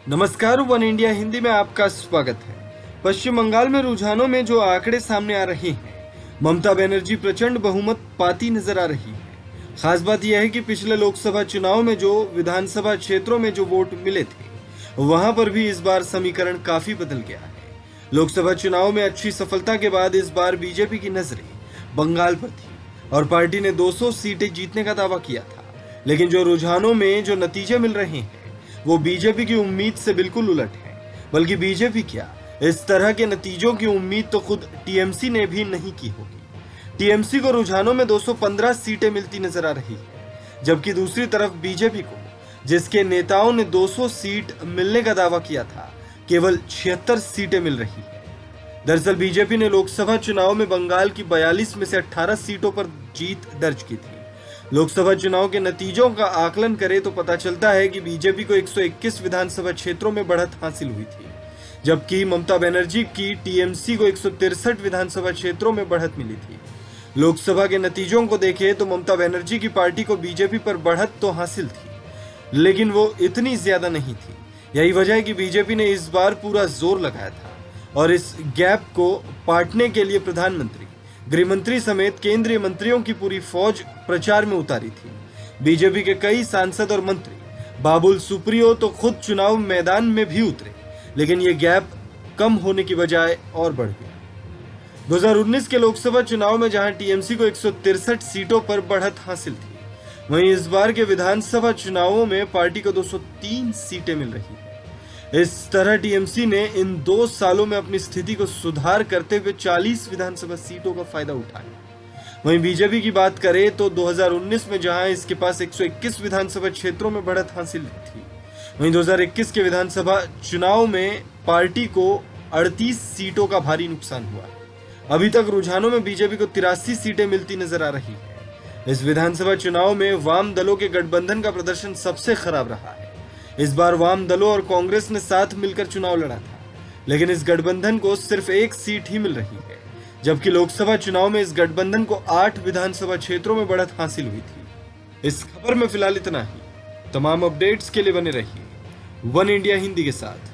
नमस्कार, one India Hindi में आपका स्वागत है। पश्चिम बंगाल में रुझानों में जो आंकड़े सामने आ रहे हैं, ममता बनर्जी प्रचंड बहुमत पाती नजर आ रही है। खास बात यह है कि पिछले लोकसभा चुनाव में जो विधानसभा क्षेत्रों में जो वोट मिले थे, वहां पर भी इस बार समीकरण काफी बदल गया है। लोकसभा चुनाव में अच्छी सफलता के बाद इस बार बीजेपी की नजरें बंगाल पर थी और पार्टी ने 200 सीटें जीतने का दावा किया था। लेकिन जो रुझानों में जो नतीजे मिल रहे हैं, वो बीजेपी की उम्मीद से बिल्कुल उलट है। बल्कि बीजेपी क्या, इस तरह के नतीजों की उम्मीद तो खुद टीएमसी ने भी नहीं की होगी। टीएमसी को रुझानों में 215 सीटें मिलती नजर आ रही है, जबकि दूसरी तरफ बीजेपी को, जिसके नेताओं ने 200 सीट मिलने का दावा किया था, केवल 76 सीटें मिल रही है। दरअसल बीजेपी ने लोकसभा चुनाव में बंगाल की 42 में से 18 सीटों पर जीत दर्ज की थी। लोकसभा चुनाव के नतीजों का आकलन करें तो पता चलता है कि बीजेपी को 121 विधानसभा क्षेत्रों में बढ़त हासिल हुई थी, जबकि ममता बनर्जी की टीएमसी को 163 विधानसभा क्षेत्रों में बढ़त मिली थी। लोकसभा के नतीजों को देखें तो ममता बनर्जी की पार्टी को बीजेपी पर बढ़त तो हासिल थी, लेकिन वो इतनी ज्यादा नहीं थी। यही वजह है कि बीजेपी ने इस बार पूरा जोर लगाया था और इस गैप को पाटने के लिए प्रधानमंत्री, गृहमंत्री समेत केंद्रीय मंत्रियों की पूरी फौज प्रचार में उतारी थी। बीजेपी के कई सांसद और मंत्री बाबुल सुप्रियो तो खुद चुनाव मैदान में भी उतरे, लेकिन ये गैप कम होने की बजाय और बढ़ गया। 2019 के लोकसभा चुनाव में जहां टीएमसी को 163 सीटों पर बढ़त हासिल थी, वहीं इस बार के विधानसभा चुनावों में पार्टी को 203 सीटें मिल रही है। इस तरह टीएमसी ने इन 2 सालों में अपनी स्थिति को सुधार करते हुए 40 विधानसभा सीटों का फायदा उठाया। वहीं बीजेपी की बात करें तो 2019 में जहां इसके पास 121 विधानसभा क्षेत्रों में बढ़त हासिल थी, वहीं 2021 के विधानसभा चुनाव में पार्टी को 38 सीटों का भारी नुकसान हुआ। अभी तक रुझानों में बीजेपी को 83 सीटें मिलती नजर आ रही है। इस विधानसभा चुनाव में वाम दलों के गठबंधन का प्रदर्शन सबसे खराब रहा है। इस बार वाम दलों और कांग्रेस ने साथ मिलकर चुनाव लड़ा था, लेकिन इस गठबंधन को सिर्फ 1 सीट ही मिल रही है, जबकि लोकसभा चुनाव में इस गठबंधन को 8 विधानसभा क्षेत्रों में बढ़त हासिल हुई थी। इस खबर में फिलहाल इतना ही। तमाम अपडेट्स के लिए बने रहिए वन इंडिया हिंदी के साथ।